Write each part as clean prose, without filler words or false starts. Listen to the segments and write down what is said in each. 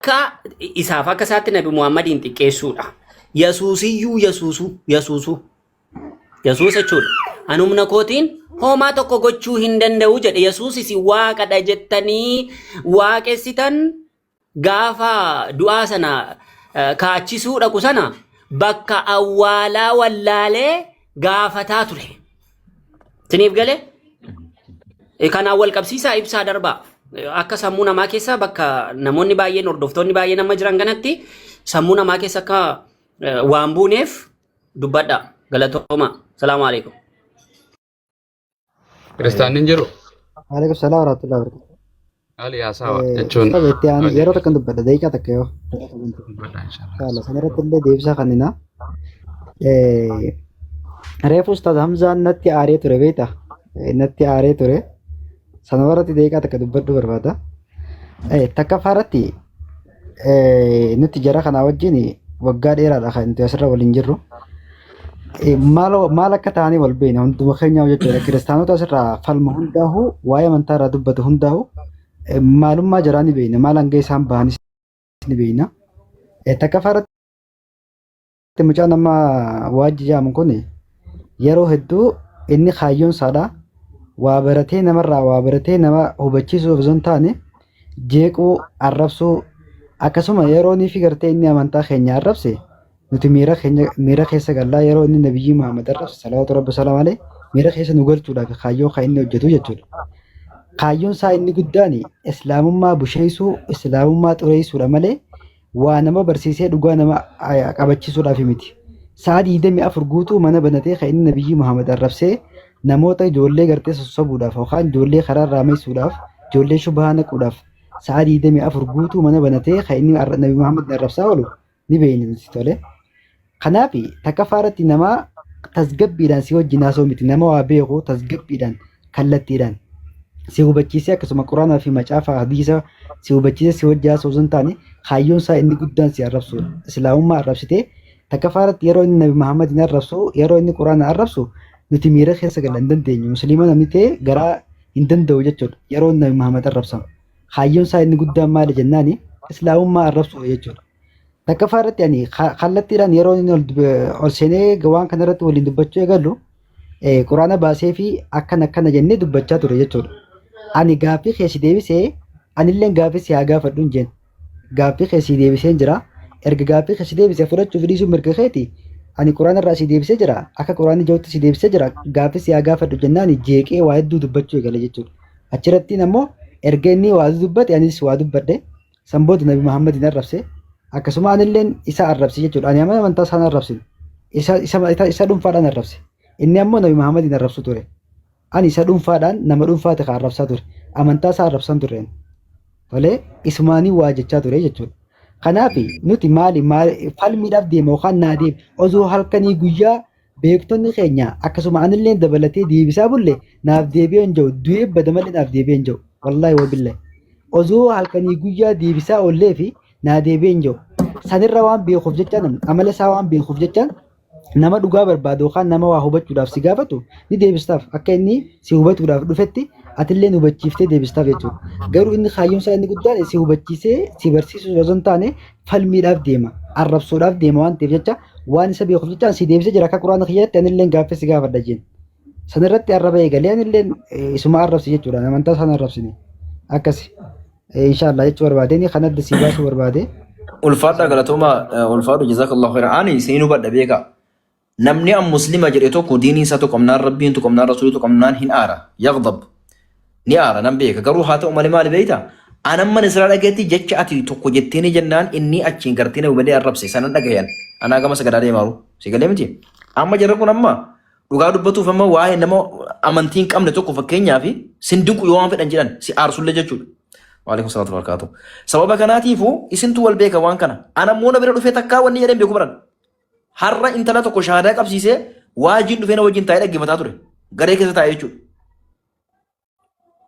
Akka isaaf akka isaatti Nabi Muhammadiin xiqqeessuudha. Yesuusiyyuu Yesuusu jechuudha. Anumna kootiin homaa tokko gochuu hin danda'u jedhe. Yesuus isin waaqadha jettanii waaqessitan gaafa du'aa sana kaachisuudha kusana bakka awwaalaa wallaalee gaafataa ture. Siniif galee kanaan wal qabsiisaa ibsaa darbaa. Akka sammuu namaa keessa bakka namoonni baay'een hordoftoonni baay'een nama jiran kanatti sammuu namaa keessa akka waan buuneef dubbadha. Galatooma. Salaamu alaikum. Kiristaaniin jiru. Alaikum salaam warahmatullahi wabarakatuh. Ali haasawa jechuun. Sabeetti aan yeroo takkan dubbadha daqiiqaa takka yoo. Inshallah sanarratti illee deebisaa kannina. Reefu Ustaaz Hamzaan natti aaree ture beekta. Natti aaree ture. Sanarratti daqiiqaa takka dubbadhu barbaada. Takka faaratti nuti jara kanaa wajjin waggaa dheeraadha kan nuti asirra waliin jirru. Maal akka ta'anii wal beekna hunduma keenya jechuudha. Kiristaanota asirraa falma hundaa'u waa'ee amantaa irraa dubbatu hundaa'u maalummaa jaraa ni beekna. Maal hanga isaan bahanis ni beekna. Takka faaratti mucaa nama waajji jaamu kun yeroo hedduu inni kaayyoon isaadha. Waa baratee namarraa waa baratee nama hubachiisuuf osoo hin taane jeequu arrabsuu akkasuma yeroo ni figartee inni amantaa keenya arrabse nuti miira keessa gallaa yeroo inni nabiyyi Muhammad arrabse salawaatu rabbi salaam alee miira keessa nu galchuudhaaf kaayyoo kan inni hojjetu jechuudha. Kaayyoon isaa inni guddaan islaamummaa busheessuu islaamummaa xureessuudha malee waa nama barsiisee dhugaa nama qabachiisuudhaaf miti. Sa'a 24 guutuu mana banatee kan inni nabiyyi Muhammad arrabsee namoota ijoollee gartee sossobuudhaaf yookaan ijoollee karaa raameessuudhaaf ijoollee shubhaa naquudhaaf sa'a 24 guutuu mana banatee kan inni Nabi Muhammad arrabsaa oolu ni beekni tole. Kanaaf takka faaratti nama tasgabbiidhaan si wajjin haasoo miti nama waa beeku tasgabbiidhaan kallattiidhaan si hubachiisee akkasuma quraanaa fi macaafa hadiisa si hubachiisee si wajjin haasoo osoo hin taane kaayyoon isaa inni guddaan si arrabsu islaamummaa arrabsitee takka faaratti yeroo inni Nabi Muhammad arrabsu yeroo inni quraana arrabsu nuti miira keessa galuu hin dandeenyu. Musliima namni ta'e garaa hin danda'u jechuudha. Yeroo Nabi Muhammad arrabsamu. Kaayyoon isaa inni guddaan maali jennaani islaamummaa arrabsu jechuudha. Takka faaratti ani kallattiidhaan yeroo inni ol seenee waan kanarratti waliin dubbachuu eegallu quraana baasee fi akkana jennee dubbachaa ture jechuudha. Ani gaaffii keessi deebisee anillee gaaffii si haa gaafadhu hin jeen. Gaaffii keessi deebisee jira. Erga gaaffii keessi deebisee fudhachuuf dhiisuun mirga keeti. Ani quraana irraa si deebisee jira. Akka quraanni jawwatti si deebisee jira. Gaaffii si haa gaafadhu jennaan jeeqee waa hedduu dubbachuu eegale jechuudha. Achirratti ammoo erga inni waa dubbate anis waa dubbadhe. Sanbooda Nabi Muhammad arrabse. Akkasuma anilleen isa arrabse jechuudha. Ani amma amantaa isaan arrabsine. Isa dhuunfaadhaan arrabse. Inni ammoo Nabi Muhammad arrabsu ture. Ani isa dhuunfaadhaan nama dhuunfaate kan arrabsaa ture. Amantaa isaa arrabsan tureen. Tolee isumaanii waa jechaa ture jechuudha. Kanaaf nuti maali falmiidhaaf deema yookaan naa deema osoo halkanii guyyaa beektonni keenya akkasuma anillee dabalatee deebisaa bulle naaf deebi'ee hin jiru du'ee bada malee naaf deebi'ee hin jiru wallaahi wabillahi osoo halkanii guyyaa deebisaa ollee fi naa deebi'ee hin jiru sanirra waan beekuuf jechaan amala isaa waan beekuuf jechaan nama dhugaa barbaadu yookaan nama waa hubachuudhaaf si gaafatu ni deebistaaf akka inni si hubatuudhaaf dhufetti atillee hubachiiftee deebistaaf jechuudha. Garuu inni kaayyoon isaa inni guddaan si hubachiisee si barsiisuuf osoo hin taane falmiidhaaf deema arrabsuudhaaf deema waan ta'eef jecha waan isa beekuuf jechaan si deebisee jira akka quraana kiyyaatti anillee gaaffii si gaafadha jeen. Sanirratti arraba eegalee anillee isuma arrabsi jechuudha amantaa isaan arrabsine akkasi inshaallah jechuu barbaadeen kan adda si baasuu barbaade. Ulfaadha galatooma ulfaadhu jazakallahu khairan ani seenuu badha beeka. Namni am muslima jedhe tokko diinii isaa tokko amnaan rabbiin tokko amnaan rasuulii tokko amnaan hin aara yaghdab ni aara nan beeka garuu haa ta'u malee maali beeyta anamman israa dhageetti jecha ati tokko jetteeni jennaan inni achiin gartee nama badee arrabse sanan dhagayan anaa gama sagadaa deemaaru si galee miti amma jarra kun amma dhugaa dubbatuuf amma waa'ee nama amantii hin qabne tokko fakkeenyaa fi sindiqu yoo waan fedhan jedhan si aarsulle jechuudha. Waalaikum salaatu barakaatu. Sababa kanaatiifu isintu wal beeka waan kana anammoo na bira dhufee takkaa wanni jedhan beeku baran. Har'a intala tokko shahaadaa qabsiisee waajiin dhufee na wajjin taa'ee dhaggeeffataa ture. Garee keessa taa'ee jechuudha.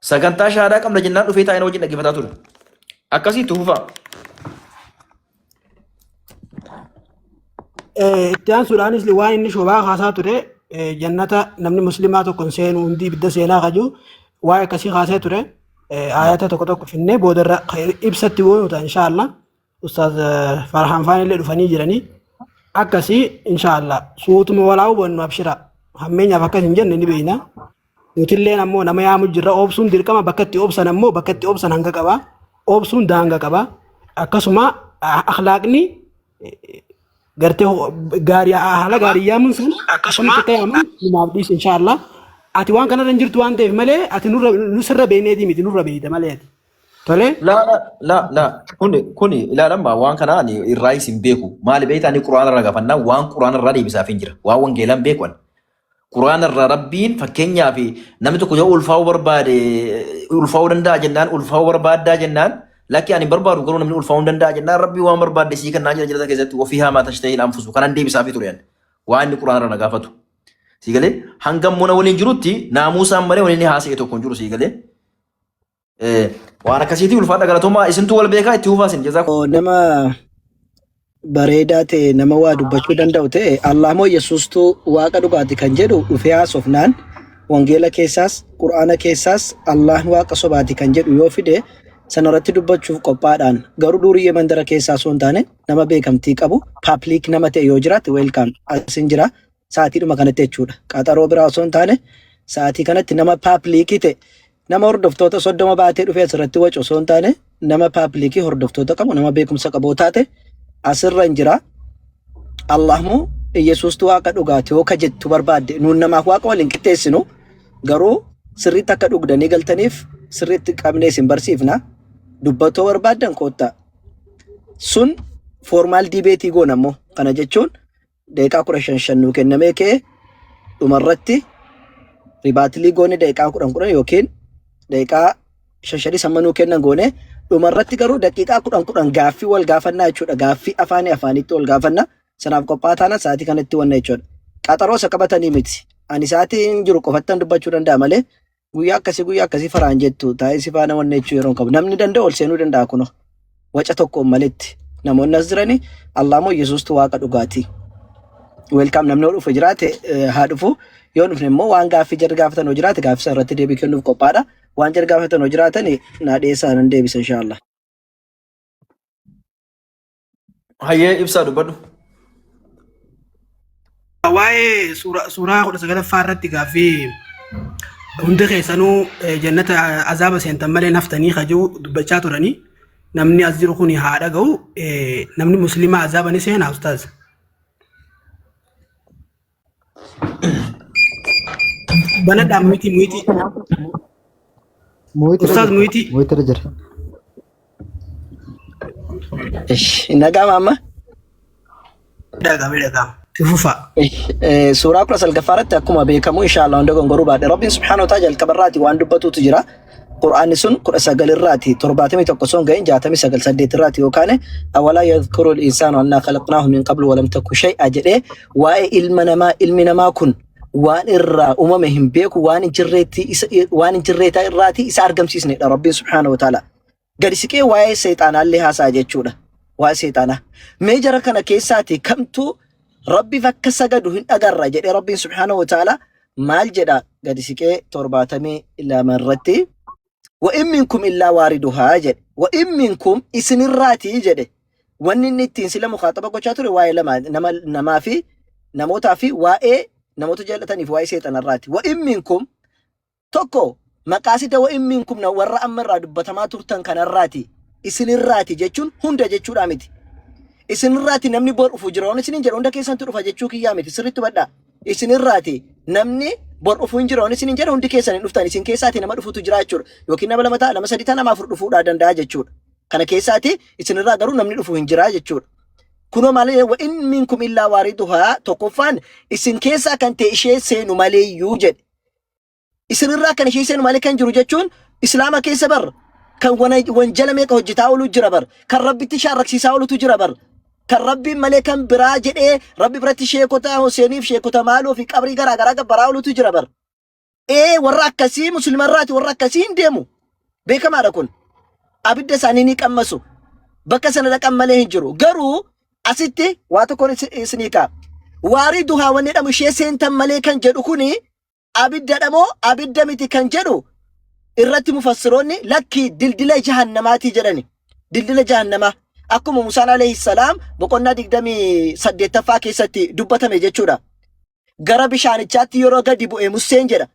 Sagantaa shahaadaa qabna jennaan dhufee taa'ee na wajjin dhaggeeffataa ture. Akkasitti hufaa. Itti aansuudhaanis waan inni shobaa kaasaa ture jannata namni muslimaa tokko seenuu hundi ibidda seenaa kaju waa'ee akkasii kaasee ture. Ayata tokko tokko finnee boodarra ibsatti boonu ta'a inshaallah. Ustaz Farhan Faan illee dhufanii jiranii akkasii inshaallah suutuma walaa hubannu abshira hammeenyaaf akkas hin jenne ni beeyna nutilleen ammoo nama yaamu jirra obsuun dirqama bakka itti obsan ammoo bakka itti obsan hanga qaba obsuun daanga qaba akkasuma akhlaaqni gartee gaarii haala gaarii yaamuun sun akkasuma akka yaaman numaaf dhiis inshaallah ati waan kanarra hin jirtu waan ta'eef malee ati nurra beeyneeti miti nurra beeyda malee ati tole la kuni ilaalama waan kanaan irraa isin beeku maali beeytaani quraana irraa gaafannaa waan quraana irraa deebisaaf hin jira waan wangeelaan beekuan quraana irraa rabbiin fakkeenyaaf namni tokko yoo ulfaa'uu barbaade ulfaa'uu danda'a jennaan ulfaa'uu barbaaddaa jennaan lakki ani barbaadu garuu namni ulfaa'uu danda'a jennaan rabbii waan barbaadde sii kennaa jira jirata keessatti ofii hamaa tashtahii anfusu kanan deebisaaf ture waan inni quraana irraa gaafatu sii galee hangam mona waliin jirutti naamusaan malee waliin haasa'e tokko hin jiru sii galee waan akkasiitii ulfaadha galatoomaa isintu wal beekaa itti hufaasin jazaa nama bareedaa ta'e nama waa dubbachuu danda'u ta'e Allah moo Yesuustuu waaqa dhugaati kan jedhu dhufee haasofnaan wangeela keessaas qur'aana keessaas Allah waaqa sobaati kan jedhu yoo fide sanarratti dubbachuuf qophaadhaan garuu duriyyee mandara keessaa osoo hin taane nama beekamtii qabu paabliik nama ta'e yoo jiraate weelkaam asin jira sa'aatiidhuma kanatti jechuudha qaxaroo biraa osoo hin taane sa'aatii kanatti nama paabliikii ta'e nama hordoftoota 30 baatee dhufee asirratti wacu osoo hin taane nama paabliikii hordoftoota qabu nama beekumsa qabu taate asirra hin jira Allah moo Yesuustuu waaqa dhugaati yoo ka jettu barbaadde nuun namaaf waaqa waliin qixxeessinu garuu sirriitti akka dhugdanii galtaniif sirriitti qabnee isin barsiifna dubbatoo barbaaddan koottaa sun formaal dibeetii goona ammoo kana jechuun daqiiqaa 15 nuu kennamee kee dhumarratti ribaatilii goone daqiiqaa 10 yookiin daqiiqaa 5 sammanuu kennan goone dhumarratti garuu daqiiqaa 10 gaaffii wal gaafannaa jechuudha gaaffii afaanitti wal gaafannaa sanaaf qophaa taana sa'aatii kanatti wanna jechuudha qaxaroo isa qabatanii miti ani sa'aatii hin jiru qofattan dubbachuu danda'a malee guyyaa akkasii faraan jettu taa'ee si faana wanna jechuu yeroo qabu namni danda'a ol seenuu danda'a kuno waca tokkoon malitti namoonni as jiranii Allah moo Yesuustuu waaqa dhugaati weelkaam namni dhufu jiraate haa dhufu yoo dhufne immoo waan gaaffii jar gaafatan hoo jiraate gaaffii isaa irratti deebii kennuuf qophaadha waan jar gaafatan hoo jiraatan naa dhiyeessaa nan deebisa inshaallah. hayyee ibsaa dubbadhu. waa'ee suuraa 19ffaa irratti gaaffii hundi keessanuu jannata azaaba seentan malee naftanii kajuu dubbachaa turanii namni as jiru kun haa dhaga'u namni muslimaa azaaba ni seenaa ustaaz. Banadhaan muiti. Ustaz muiti. Muiti jira. Nagaa maama. Dhagaa. Tifufa. Suuraa 19ffaaratti akkuma beekamu inshaallah hunda gongoruu baadhe Rabbiin subhaanahu wa ta'ala jalqabarraati waan dubbatutu jira. Qur'aanni sun 19 irraati 71 son ga'in 69 8 irraati yookaan awalaa yadhkuru al-insaanu annaa khalaqnaahu min qablu wa lam taku shay'a jedhee waa'ee ilmi namaa kun waan irraa uumame hin beeku waan injirreetaa irraati isa argamsiisnedha Rabbiin subhaanahu wa ta'ala. Gadi siqee waa'ee seexaanaallee haasaa jechuudha. Waa'ee seexaanaa. Mee jara kana keessaati kamtu Rabbiif akka sagadu hin agarra jedhee Rabbiin subhaanahu wa ta'ala maal jedha gadi siqee 72 irratti وإن منكم إلا واردها جد وإن منكم إسن الراتي جد وإن النتين سلا مخاطبة قشاتور واي لما نما في نموتا في واي نموت جلتني في واي سيتنا الراتي وإن منكم توكو مقاصد وإن منكم نور أمر دبتما ترتن كان الراتي إسن الراتي جتشون هندا جتشون أمتي إسن الراتي نمني بور أفجرون إسن جر هندا كيسان تروح جتشوك يامتي سرت بدا إسن الراتي نمني bor dhufuun jira onis hin jira hundi keessan hin dhuftan isin keessaati nama dhufutu jira jechuudha yookiin nama lama ta'a nama sadi ta'a nama afur dhufuudha danda'a jechuudha kana keessaati isin irraa garuu namni dhufu hin jira jechuudha kunoo malee wa in minkum illaa waariduhaa tokkoffaan isin keessaa kan ta'e ishee seenu maleeyyuu jedhe isin irraa kan ishee seenu malee kan jiru jechuun islaama keessa bar kan wanjala meeqa hojjetaa oolu jira bar kan rabbitti shaarraksiisaa oolutu jira bar kan rabbiin malee kan biraa jedhee rabbi biratti sheekota Huseeniif sheekota maaloo fi qabrii garaa gabbaraa oolutu jira bar warra akkasii muslimarraati warra akkasii hin deemu beekamaadha kun abidda isaanii ni qammasu bakka sana dhaqan malee hin jiru garuu asitti waa tokkoon isinii kaa waarii duhaa wanni jedhamu ishee seentan malee kan jedhu kuni abidda dhamoo abidda miti kan jedhu irratti mufassiroonni lakki dildila jahannamaatii jedhani dildila jahannamaa akkuma Musaan alayhi salaam boqonnaa 28ffaa keessatti dubbatame jechuudha. Gara bishaanichaatti yeroo gadi bu'e Museen jedha.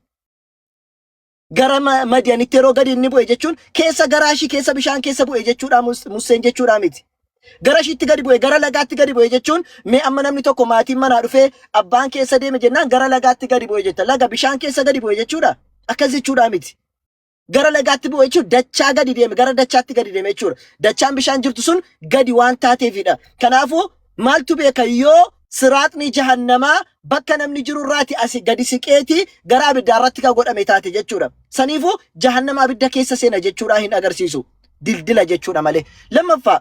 Gara Madiyaanitti yeroo gadi inni bu'e jechuun keessa garaashii keessa bishaan keessa bu'e jechuudha Museen jechuudha miti. Gara shiitti gadi bu'e gara lagaatti gadi bu'e jechuun mee amma namni tokko maatiin manaa dhufee abbaan keessa deeme jennaan gara lagaatti gadi bu'e jetta. Laga bishaan keessa gadi bu'e jechuudha. Akkas jechuudha miti. Gara lagaatti bu'e jechuun dachaa gadi deeme gara dachaatti gadi deeme jechuudha. Dachaan bishaan jirtu sun gadi waan taateefidha. Kanaafuu maaltu beeka yoo siraaxni jahannamaa bakka namni jiru irraati asii gadi siqeeti gara abiddaarratti kan godhame taate jechuudha. Saniifuu jahannama abidda keessa seena jechuudha hin agarsiisu. Dildila jechuudha malee. Lammaffaa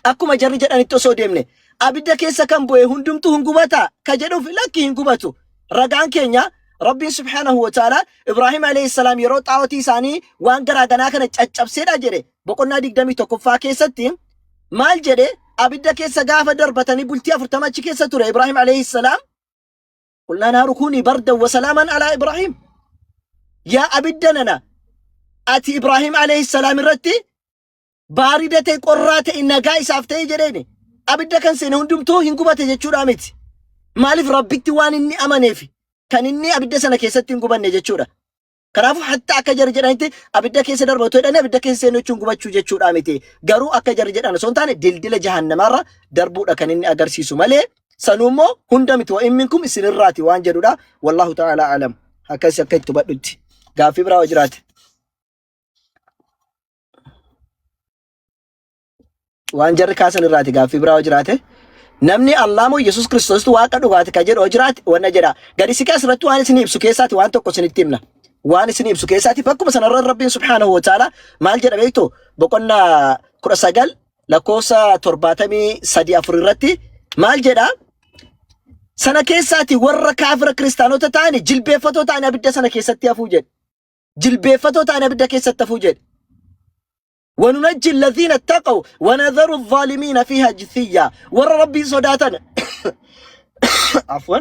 akkuma jarri jedhanitti osoo deemne abidda keessa kan bu'e hundumtu hin gubata ka jedhuuf lakki hin gubatu. Ragaan keenya Rabbiin subhanahu wa ta'ala Ibrahim alayhi salam yeroo xaawwatii isaanii waan garaagaraa kana caccabseedha jedhe boqonnaa 21ffaa keessatti maal jedhe abidda keessa gaafa darbatanii bultii 40 achi keessa ture Ibrahim alayhi salam qulnaa naaru kuni bardan wa salaaman ala Ibrahim yaa abidda nana ati Ibrahim alayhi salam irratti baarida ta'e qorraa ta'e nagaa isaaf ta'e jedheeni abidda kan seene hundumtuu hin gubate jechuudha miti. Maaliif rabbitti waan inni amaneefi kan inni abidda sana keessatti hin gubanne jechuudha. Kanaafuu hatta akka jarri jedhanitti abidda keessa darbatu jedhanii abidda keessa seenuu jechuun gubachuu jechuudha miti. Garuu akka jarri jedhan osoo hin taane dildila jahannamaarra darbuudha kan inni agarsiisu malee sanuummoo hunda miti wa'in minkum isinirraati waan jedhudha. Wallahu ta'ala alam. Akkasii akka itti hubadhutti. Gaaffii biraa yoo jiraate. Waan jarri kaasan irraati gaaffii biraa yoo jiraate. Namni Allah moo Yesus Kiristoos waaqa dhugaati ka jedhu jiraate wanna jedha. Gadi siqaa asirratti waan isin ibsu keessaati waan tokko isinitti himna. Waan isin ibsu keessaati bakkuma sanarra Rabbiin subhanahu wa ta'ala maal jedha beektu boqonnaa 19 lakkoofsa 73 irratti maal jedha sana keessaati warra kaafira kiristaanota ta'ani jilbeeffatoo ta'ani abidda sana keessatti hafuu jedhe. Jilbeeffatoo ta'ani abidda keessatti hafuu jedhe. وننجي الذين اتقوا ونذر الظالمين فيها جثيا ور ربي صداتنا عفوا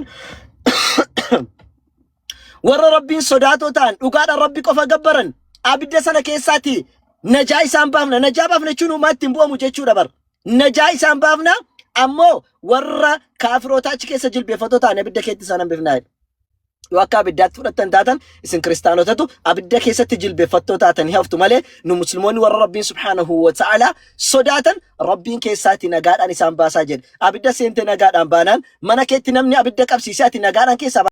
ور ربي صداتو تان وقال ربي كفا جبرن أبدا سنة كيساتي نجاي سامبافنا نجابافنا شنو ما تنبوا مجتشو دبر نجاي سامبافنا أمو ور كافرو تاج كيس جل بفتو تان أبدا كيت سنة بفناي وكا بدات فرتن تاتن اسم كريستيانو تاتو أبدا كيسة تجل بفتو تاتن هافتو مالي نو مسلمون ور ربين سبحانه وتعالى صداتن ربين كيساتي نجار أني سامباساجد أبدا سنت نجار أمبانان منا كيت نمني أبدا كبسيساتي نجار أن كيسا